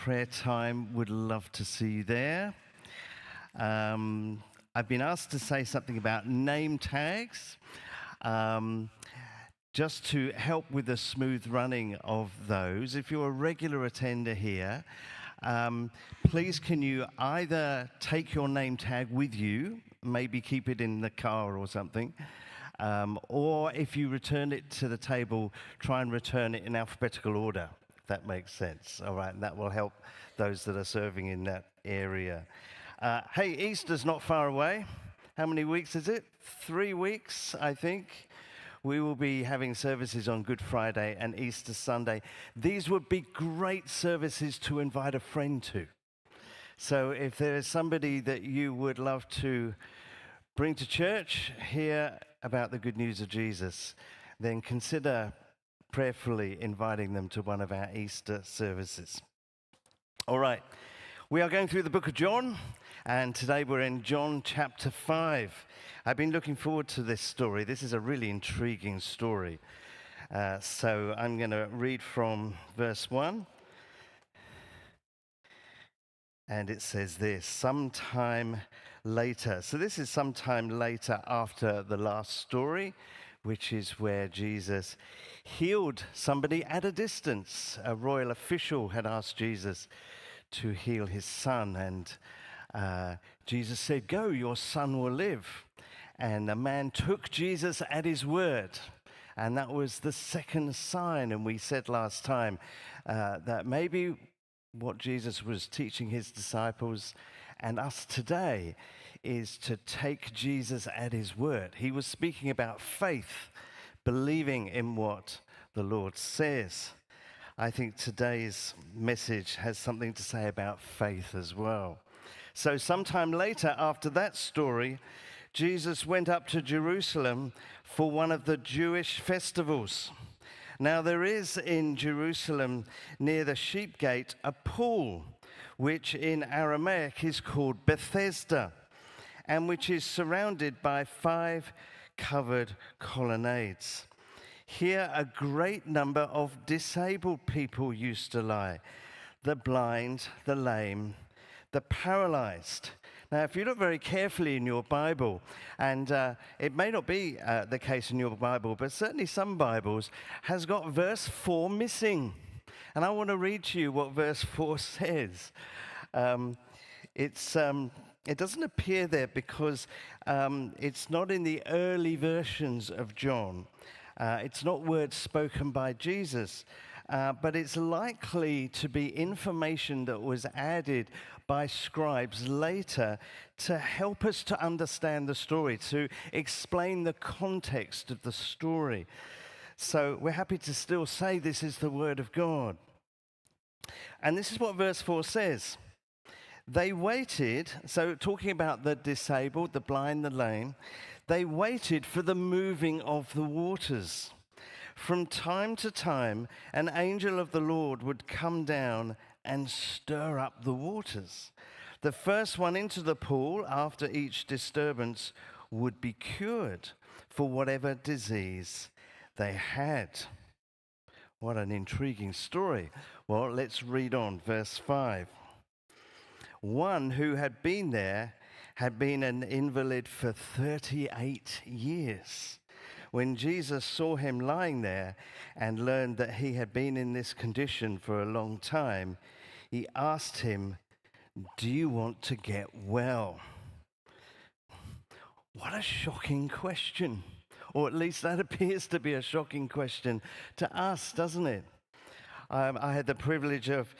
prayer time. Would love to see you there. I've been asked to say something about name tags, just to help with the smooth running of those. If you're a regular attender here, please can you either take your name tag with you, maybe keep it in the car or something, or if you return it to the table, try and return it in alphabetical order, if that makes sense. All right, and that will help those that are serving in that area. Hey, Easter's not far away. How many weeks is it? 3 weeks, I think. We will be having services on Good Friday and Easter Sunday. These would be great services to invite a friend to. So if there is somebody that you would love to bring to church, hear about the good news of Jesus, then consider prayerfully inviting them to one of our Easter services. All right, we are going through the book of John, and today we're in John chapter 5. I've been looking forward to this story. This is a really intriguing story. So I'm going to read from verse 1. And it says this, sometime later. So this is sometime later after the last story, which is where Jesus healed somebody at a distance. A royal official had asked Jesus to heal his son, and Jesus said, "Go, your son will live." And the man took Jesus at his word. And that was the second sign. And we said last time that maybe what Jesus was teaching his disciples and us today is to take Jesus at his word. He was speaking about faith, believing in what the Lord says. I think today's message has something to say about faith as well. So sometime later after that story, Jesus went up to Jerusalem for one of the Jewish festivals. Now there is in Jerusalem near the sheep gate a pool, which in Aramaic is called Bethesda, and which is surrounded by 5 covered colonnades. Here a great number of disabled people used to lie: the blind, the lame, the paralyzed. Now, if you look very carefully in your Bible, and it may not be the case in your Bible, but certainly some Bibles, has got verse 4 missing. And I want to read to you what verse 4 says. It doesn't appear there because it's not in the early versions of John. It's not words spoken by Jesus, but it's likely to be information that was added by scribes later to help us to understand the story, to explain the context of the story. So we're happy to still say this is the word of God. And this is what verse 4 says. They waited, so talking about the disabled, the blind, the lame, they waited for the moving of the waters. From time to time, an angel of the Lord would come down and stir up the waters. The first one into the pool after each disturbance would be cured for whatever disease they had. What an intriguing story. Well, let's read on, verse 5. One who had been there had been an invalid for 38 years. When Jesus saw him lying there and learned that he had been in this condition for a long time, he asked him, "Do you want to get well?" What a shocking question. Or at least that appears to be a shocking question to us, doesn't it? I had the privilege of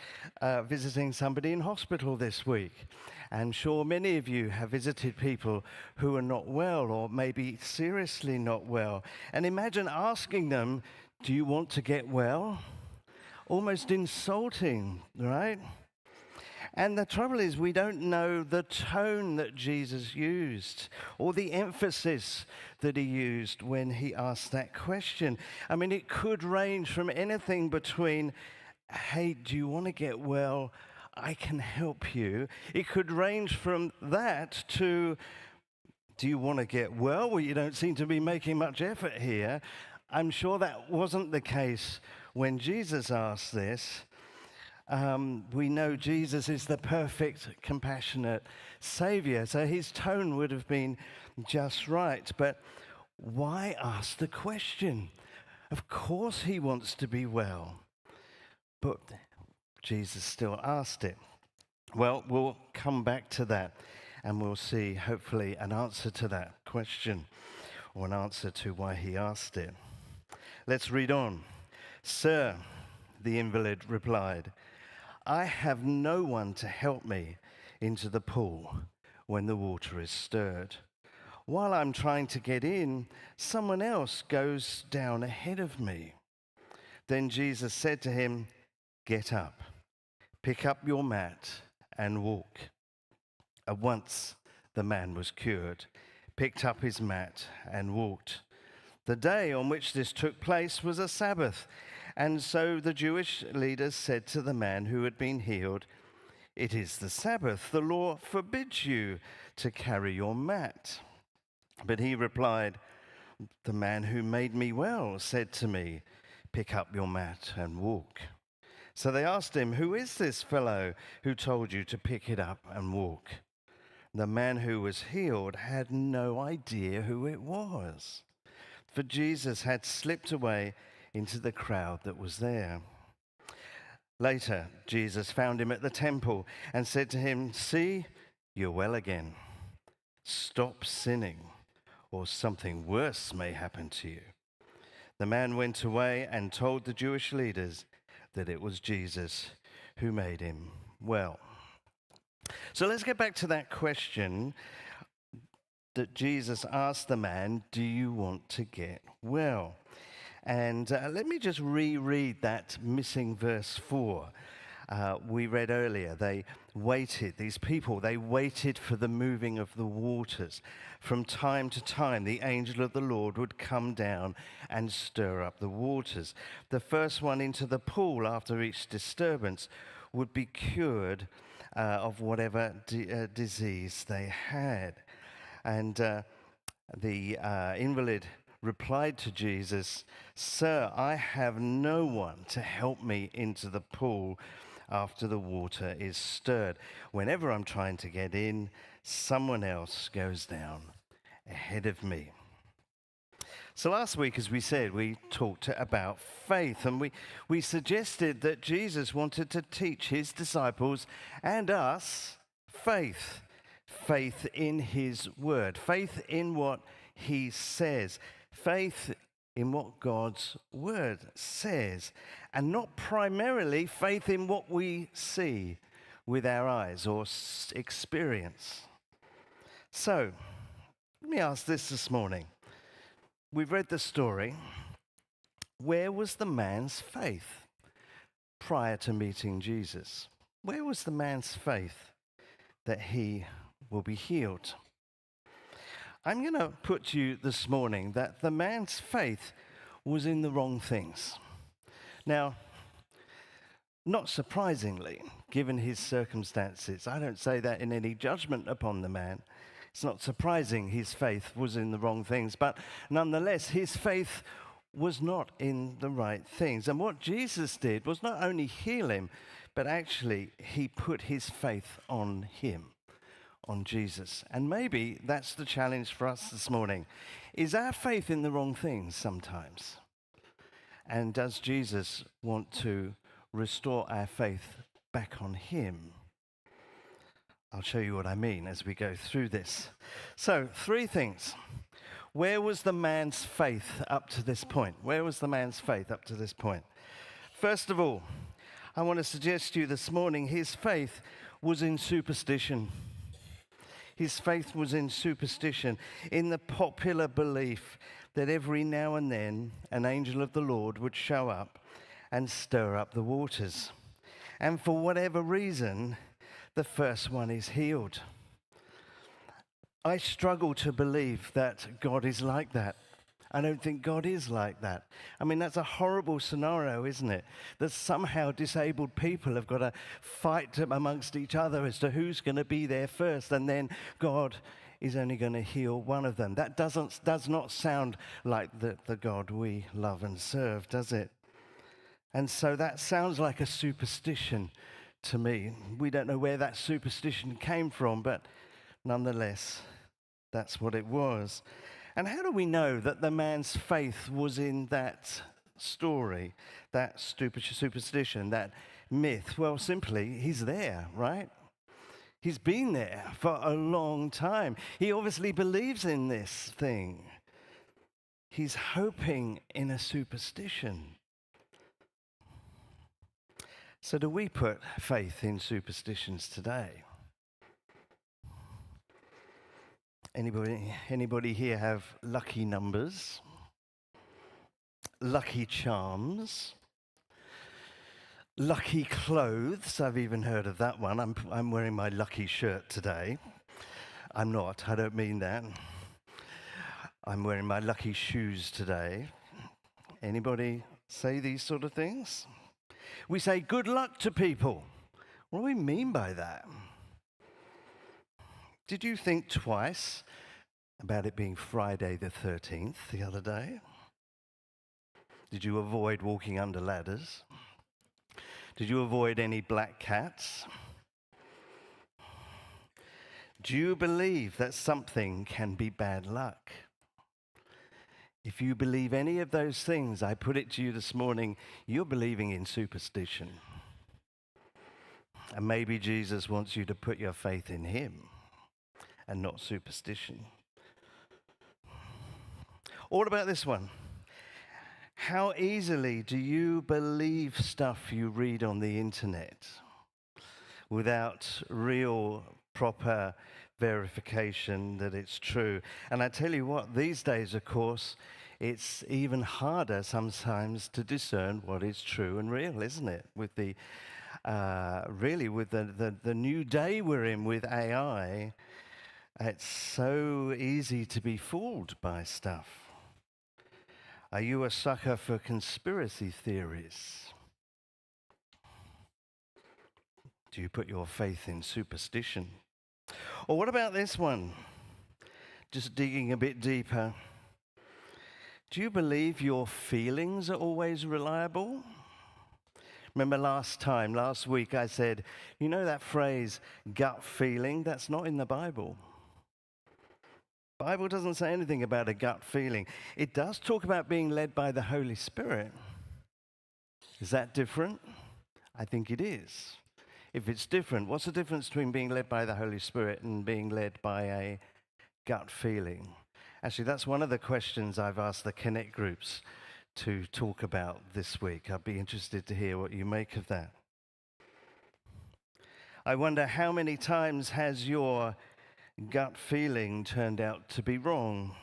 visiting somebody in hospital this week. I'm sure many of you have visited people who are not well or maybe seriously not well. And imagine asking them, "Do you want to get well?" Almost insulting, right? And the trouble is we don't know the tone that Jesus used or the emphasis that he used when he asked that question. I mean, it could range from anything between, "Hey, do you want to get well? I can help you." It could range from that to, "Do you want to get well? Well, you don't seem to be making much effort here." I'm sure that wasn't the case when Jesus asked this. We know Jesus is the perfect, compassionate Savior, so his tone would have been just right. But why ask the question? Of course he wants to be well, but Jesus still asked it. Well, we'll come back to that, and we'll see, hopefully, an answer to that question, or an answer to why he asked it. Let's read on. "Sir," the invalid replied, "I have no one to help me into the pool when the water is stirred. While I'm trying to get in, someone else goes down ahead of me." Then Jesus said to him, "Get up, pick up your mat and walk." At once the man was cured, picked up his mat and walked. The day on which this took place was a Sabbath, and so the Jewish leaders said to the man who had been healed, "It is the Sabbath. The law forbids you to carry your mat." But he replied, "The man who made me well said to me, 'Pick up your mat and walk.'" So they asked him, "Who is this fellow who told you to pick it up and walk?" The man who was healed had no idea who it was, for Jesus had slipped away into the crowd that was there. Later, Jesus found him at the temple and said to him, "See, you're well again. Stop sinning, or something worse may happen to you." The man went away and told the Jewish leaders that it was Jesus who made him well. So let's get back to that question that Jesus asked the man, "Do you want to get well?" And let me just reread that missing verse 4. We read earlier, these people waited for the moving of the waters. From time to time, the angel of the Lord would come down and stir up the waters. The first one into the pool after each disturbance would be cured of whatever disease they had. And the invalid replied to Jesus, "Sir, I have no one to help me into the pool after the water is stirred. Whenever I'm trying to get in, someone else goes down ahead of me." So last week, as we said, we talked about faith, and we suggested that Jesus wanted to teach his disciples and us faith. Faith in his word, faith in what he says, faith in what God's word says, and not primarily faith in what we see with our eyes or experience. So, let me ask this morning. We've read the story. Where was the man's faith prior to meeting Jesus? Where was the man's faith that he will be healed? I'm going to put to you this morning that the man's faith was in the wrong things. Now, not surprisingly, given his circumstances, I don't say that in any judgment upon the man. It's not surprising his faith was in the wrong things, but nonetheless, his faith was not in the right things. And what Jesus did was not only heal him, but actually he put his faith on him, on Jesus. And maybe that's the challenge for us this morning. Is our faith in the wrong things sometimes? And does Jesus want to restore our faith back on him? I'll show you what I mean as we go through this. So, 3 things. Where was the man's faith up to this point? Where was the man's faith up to this point? First of all, I want to suggest to you this morning, his faith was in superstition. His faith was in superstition, in the popular belief that every now and then an angel of the Lord would show up and stir up the waters. And for whatever reason, the first one is healed. I struggle to believe that God is like that. I don't think God is like that. I mean, that's a horrible scenario, isn't it? That somehow disabled people have got to fight amongst each other as to who's going to be there first, and then God is only going to heal one of them. That does not sound like the God we love and serve, does it? And so that sounds like a superstition to me. We don't know where that superstition came from, but nonetheless, that's what it was. And how do we know that the man's faith was in that story, that superstition, that myth? Well, simply, he's there, right? He's been there for a long time. He obviously believes in this thing. He's hoping in a superstition. So do we put faith in superstitions today? Anybody here have lucky numbers? Lucky charms? Lucky clothes? I've even heard of that one. I'm wearing my lucky shirt today. I'm not, I don't mean that. I'm wearing my lucky shoes today. Anybody say these sort of things? We say good luck to people. What do we mean by that? Did you think twice about it being Friday the 13th the other day? Did you avoid walking under ladders? Did you avoid any black cats? Do you believe that something can be bad luck? If you believe any of those things, I put it to you this morning, you're believing in superstition. And maybe Jesus wants you to put your faith in him and not superstition. What about this one? How easily do you believe stuff you read on the internet without real, proper verification that it's true? And I tell you what, these days, of course, it's even harder sometimes to discern what is true and real, isn't it? With the the new day we're in with AI, it's so easy to be fooled by stuff. Are you a sucker for conspiracy theories? Do you put your faith in superstition? Or what about this one? Just digging a bit deeper. Do you believe your feelings are always reliable? Remember last week I said, you know that phrase, gut feeling? That's not in the Bible. The Bible doesn't say anything about a gut feeling. It does talk about being led by the Holy Spirit. Is that different? I think it is. If it's different, what's the difference between being led by the Holy Spirit and being led by a gut feeling? Actually, that's one of the questions I've asked the Connect groups to talk about this week. I'd be interested to hear what you make of that. I wonder how many times has your gut feeling turned out to be wrong?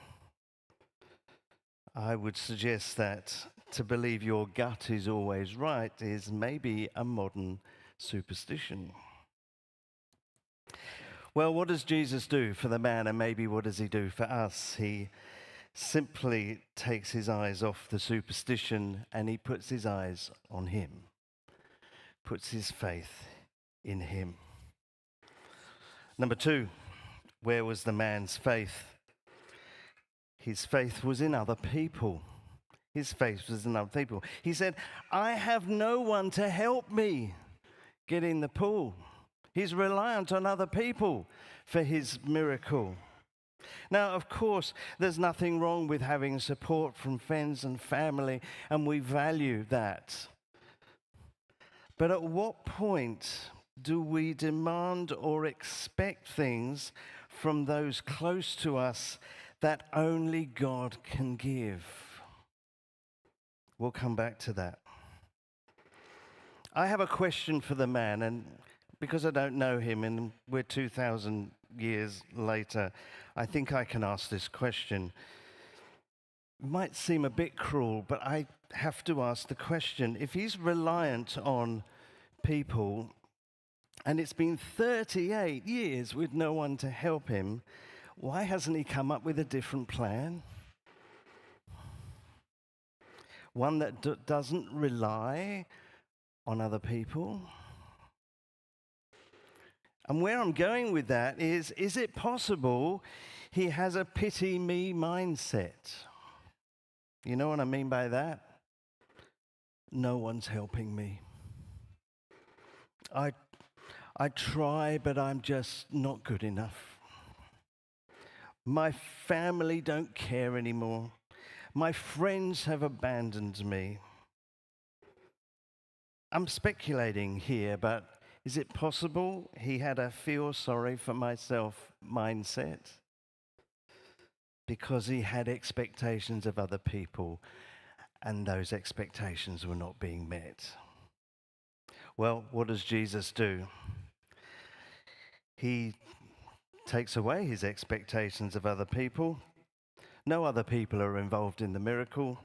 I would suggest that to believe your gut is always right is maybe a modern superstition. Well, what does Jesus do for the man, and maybe what does he do for us? He simply takes his eyes off the superstition and he puts his eyes on him, puts his faith in him. Number 2, where was the man's faith? His faith was in other people. His faith was in other people. He said, I have no one to help me get in the pool. He's reliant on other people for his miracle. Now, of course, there's nothing wrong with having support from friends and family, and we value that. But at what point do we demand or expect things from those close to us that only God can give? We'll come back to that. I have a question for the man, and because I don't know him and we're 2,000 years later, I think I can ask this question. It might seem a bit cruel, but I have to ask the question. If he's reliant on people, and it's been 38 years with no one to help him, why hasn't he come up with a different plan? One that doesn't rely on other people? And where I'm going with that is it possible he has a pity me mindset? You know what I mean by that? No one's helping me. I try, but I'm just not good enough. My family don't care anymore. My friends have abandoned me. I'm speculating here, but is it possible he had a feel sorry for myself mindset? Because he had expectations of other people, and those expectations were not being met. Well, what does Jesus do? He takes away his expectations of other people. No other people are involved in the miracle,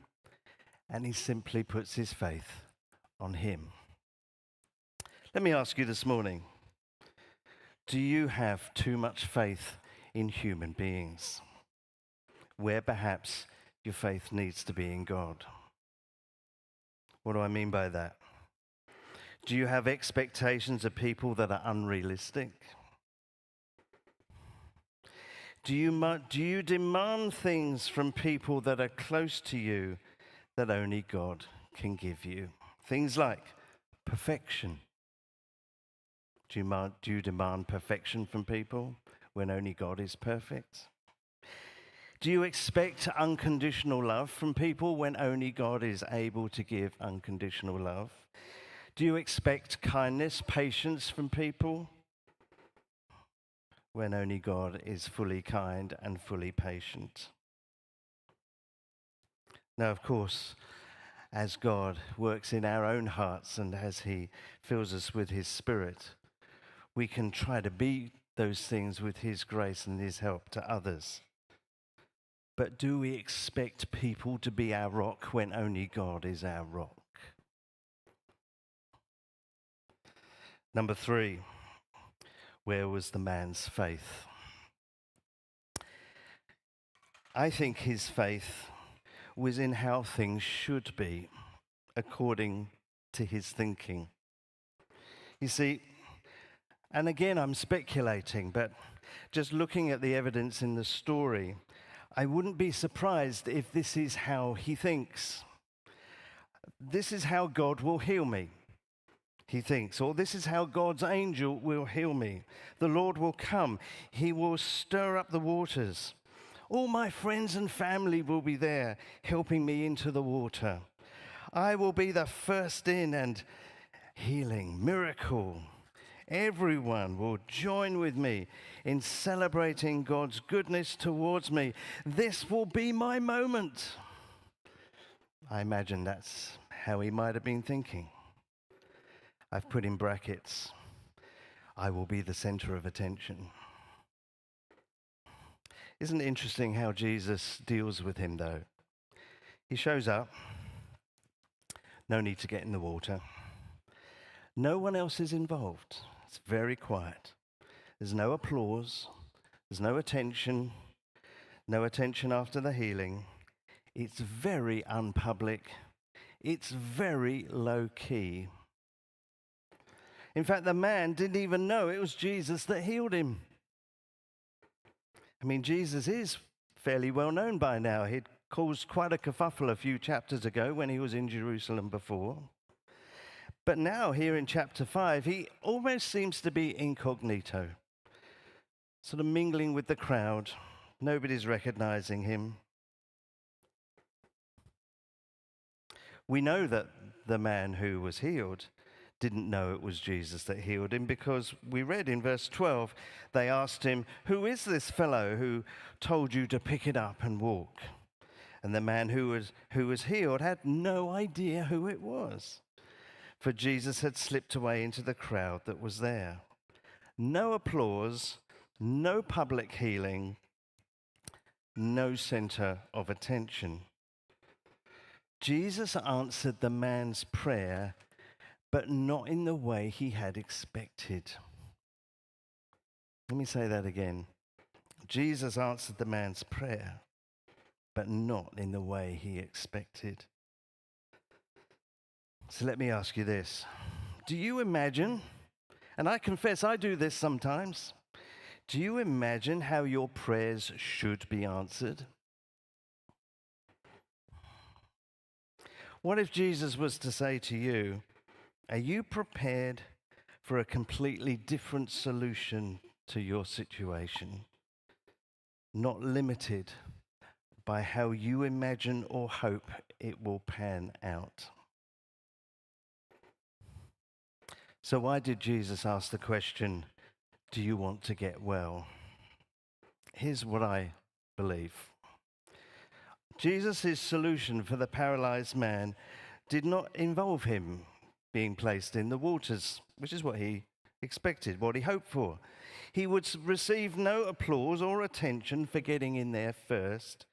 and he simply puts his faith on him. Let me ask you this morning, do you have too much faith in human beings, where perhaps your faith needs to be in God? What do I mean by that? Do you have expectations of people that are unrealistic? Do you demand things from people that are close to you that only God can give you? Things like perfection. Do you demand perfection from people when only God is perfect? Do you expect unconditional love from people when only God is able to give unconditional love? Do you expect kindness, patience from people when only God is fully kind and fully patient? Now, of course, as God works in our own hearts and as he fills us with his Spirit, we can try to be those things with his grace and his help to others. But do we expect people to be our rock when only God is our rock? Number 3, where was the man's faith? I think his faith was in how things should be, according to his thinking. You see, and again, I'm speculating, but just looking at the evidence in the story, I wouldn't be surprised if this is how he thinks. This is how God will heal me, he thinks, or this is how God's angel will heal me. The Lord will come. He will stir up the waters. All my friends and family will be there helping me into the water. I will be the first in, and healing, miracle. Everyone will join with me in celebrating God's goodness towards me. This will be my moment. I imagine that's how he might have been thinking. I've put in brackets, I will be the center of attention. Isn't it interesting how Jesus deals with him, though? He shows up, no need to get in the water. No one else is involved. It's very quiet. There's no applause. There's no attention after the healing. It's very unpublic. It's very low key. In fact, the man didn't even know it was Jesus that healed him. I mean, Jesus is fairly well known by now. He'd caused quite a kerfuffle a few chapters ago when he was in Jerusalem before. But now, here in chapter 5, he almost seems to be incognito, sort of mingling with the crowd. Nobody's recognizing him. We know that the man who was healed didn't know it was Jesus that healed him, because we read in verse 12, they asked him, "Who is this fellow who told you to pick it up and walk?" And the man who was healed had no idea who it was, for Jesus had slipped away into the crowd that was there. No applause, no public healing, no center of attention. Jesus answered the man's prayer, but not in the way he had expected. Let me say that again. Jesus answered the man's prayer, but not in the way he expected. So let me ask you this. Do you imagine, and I confess I do this sometimes, do you imagine how your prayers should be answered? What if Jesus was to say to you, are you prepared for a completely different solution to your situation? Not limited by how you imagine or hope it will pan out. So why did Jesus ask the question, do you want to get well? Here's what I believe. Jesus' solution for the paralyzed man did not involve him being placed in the waters, which is what he expected, what he hoped for. He would receive no applause or attention for getting in there first.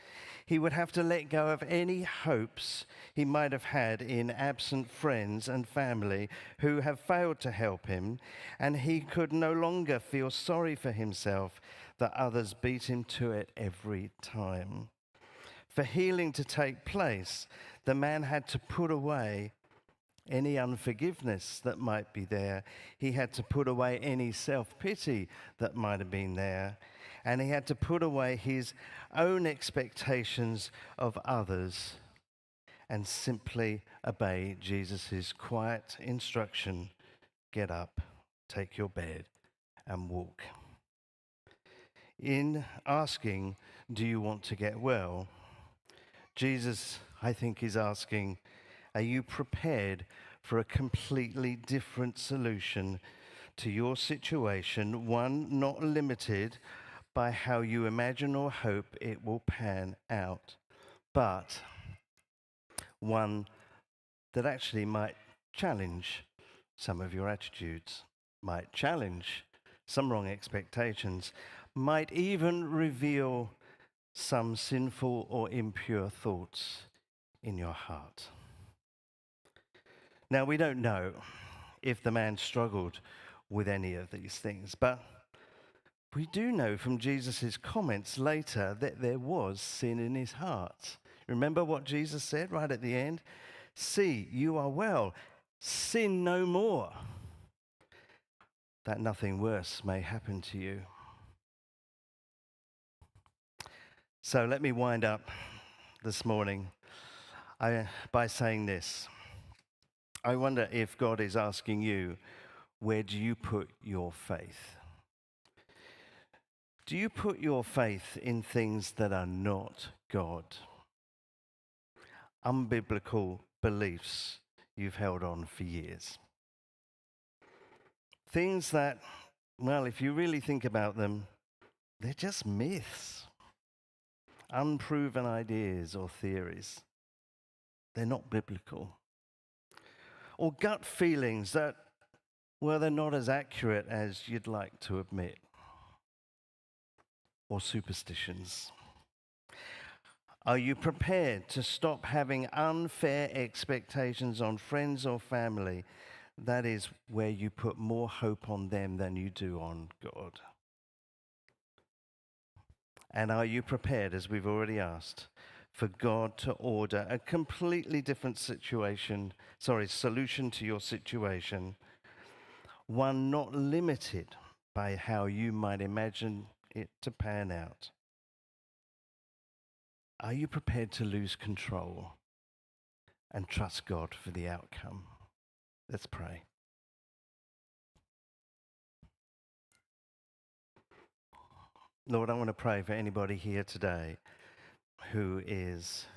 He would have to let go of any hopes he might have had in absent friends and family who have failed to help him, and he could no longer feel sorry for himself that others beat him to it every time. For healing to take place, the man had to put away any unforgiveness that might be there. He had to put away any self-pity that might have been there. And he had to put away his own expectations of others and simply obey Jesus' quiet instruction, get up, take your bed, and walk. In asking, do you want to get well? Jesus, I think, is asking, are you prepared for a completely different solution to your situation, one not limited by how you imagine or hope it will pan out, but one that actually might challenge some of your attitudes, might challenge some wrong expectations, might even reveal some sinful or impure thoughts in your heart. Now, we don't know if the man struggled with any of these things, but we do know from Jesus' comments later that there was sin in his heart. Remember what Jesus said right at the end? See, you are well. Sin no more, that nothing worse may happen to you. So let me wind up this morning by saying this. I wonder if God is asking you, where do you put your faith? Do you put your faith in things that are not God? Unbiblical beliefs you've held on for years. Things that, well, if you really think about them, they're just myths. Unproven ideas or theories. They're not biblical. Or gut feelings that, well, they're not as accurate as you'd like to admit. Or superstitions. Are you prepared to stop having unfair expectations on friends or family? That is where you put more hope on them than you do on God. And are you prepared, as we've already asked, for God to order a completely different solution to your situation, one not limited by how you might imagine it to pan out? Are you prepared to lose control and trust God for the outcome? Let's pray. Lord, I want to pray for anybody here today who is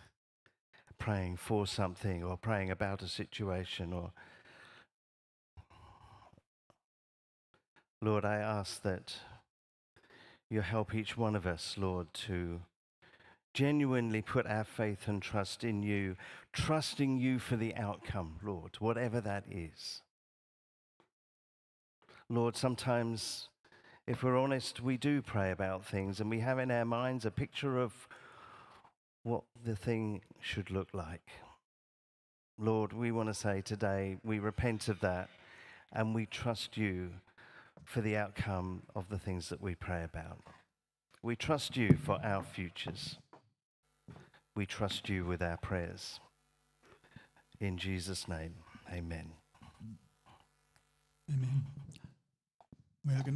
praying for something or praying about a situation, or Lord, I ask that you help each one of us, Lord, to genuinely put our faith and trust in you, trusting you for the outcome, Lord, whatever that is. Lord, sometimes, if we're honest, we do pray about things and we have in our minds a picture of what the thing should look like. Lord, we want to say today, we repent of that and we trust you for the outcome of the things that we pray about. We trust you for our futures. We trust you with our prayers. In Jesus' name, amen. Amen. We are going to